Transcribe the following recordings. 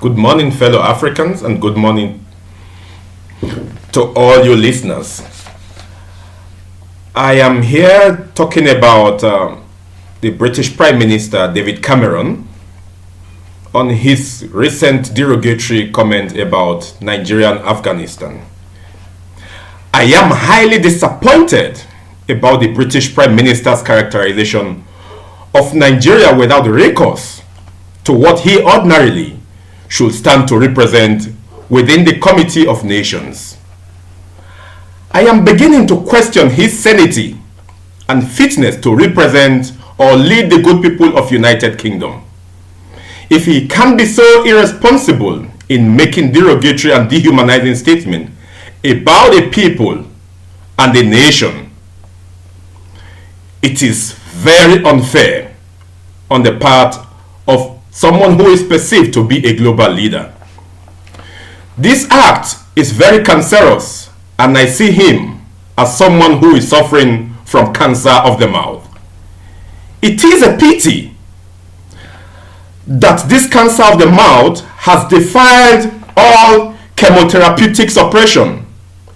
Good morning, fellow Africans, and good morning to all you listeners. I am here talking about the British Prime Minister David Cameron on his recent derogatory comment about Nigeria and Afghanistan. I am highly disappointed about the British Prime Minister's characterization of Nigeria without recourse to what he ordinarily should stand to represent within the Committee of Nations. I am beginning to question his sanity and fitness to represent or lead the good people of United Kingdom. If he can be so irresponsible in making derogatory and dehumanizing statements about a people and a nation, it is very unfair on the part of someone who is perceived to be a global leader. This act is very cancerous, and I see him as someone who is suffering from cancer of the mouth. It is a pity that this cancer of the mouth has defied all chemotherapeutic suppression,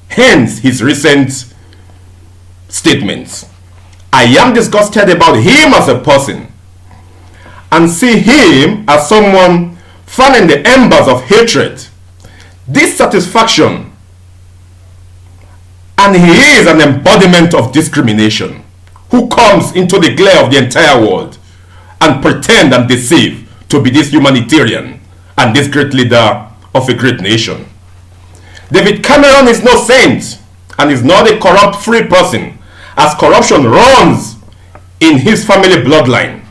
hence his recent statements. I am disgusted about him as a person and see him as someone fanning the embers of hatred, dissatisfaction, and he is an embodiment of discrimination who comes into the glare of the entire world and pretend and deceive to be this humanitarian and this great leader of a great nation. David Cameron is no saint and is not a corrupt free person, as corruption runs in his family bloodline.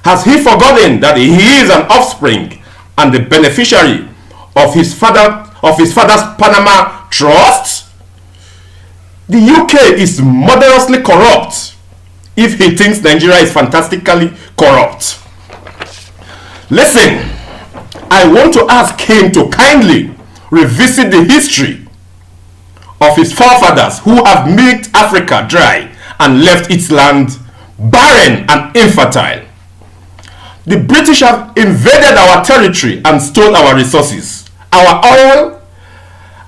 Has he forgotten that he is an offspring and the beneficiary of his father's Panama Trust? The UK is murderously corrupt if he thinks Nigeria is fantastically corrupt. Listen, I want to ask him to kindly revisit the history of his forefathers who have milked Africa dry and left its land barren and infertile. The British have invaded our territory and stole our resources, our oil,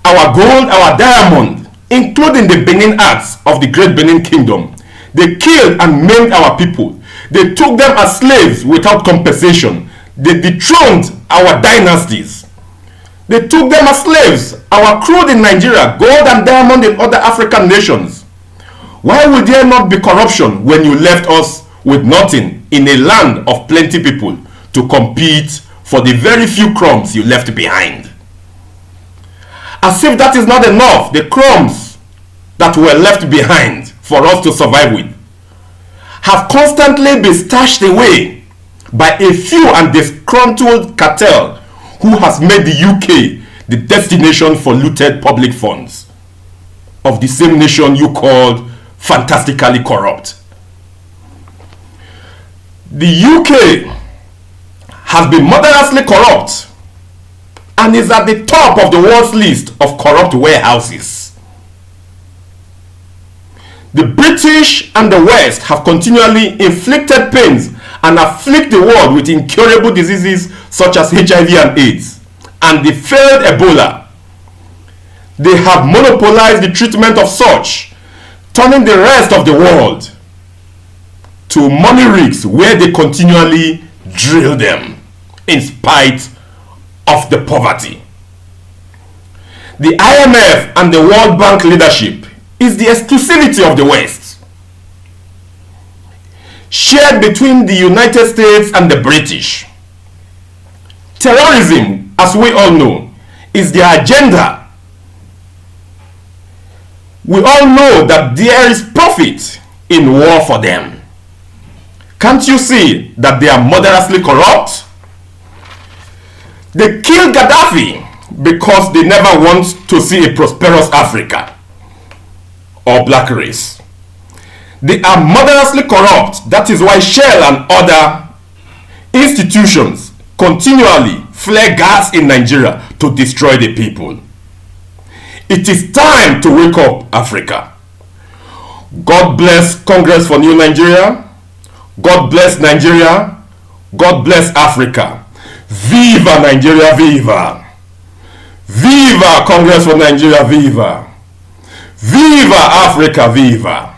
our gold, our diamond, including the Benin Acts of the Great Benin Kingdom. They killed and maimed our people. They took them as slaves without compensation. They dethroned our dynasties. They took them as slaves, our crude in Nigeria, gold and diamond in other African nations. Why would there not be corruption when you left us with nothing in a land of plenty people to compete for the very few crumbs you left behind? As if that is not enough, the crumbs that were left behind for us to survive with have constantly been stashed away by a few and disgruntled cartel who has made the UK the destination for looted public funds of the same nation you called fantastically corrupt. The UK has been murderously corrupt and is at the top of the world's list of corrupt warehouses. The British and the West have continually inflicted pains and afflict the world with incurable diseases such as HIV and AIDS and the failed Ebola. They have monopolized the treatment of such, turning the rest of the world to money rigs where they continually drill them in spite of the poverty. The IMF and the World Bank leadership is the exclusivity of the West, shared between the United States and the British. Terrorism, as we all know, is their agenda. We all know that there is profit in war for them. Can't you see that they are murderously corrupt? They killed Gaddafi because they never want to see a prosperous Africa or black race. They are murderously corrupt. That is why Shell and other institutions continually flare gas in Nigeria to destroy the people. It is time to wake up, Africa. God bless Congress for New Nigeria. God bless Nigeria. God bless Africa. Viva Nigeria, viva! Viva Congress for Nigeria, viva! Viva Africa, viva!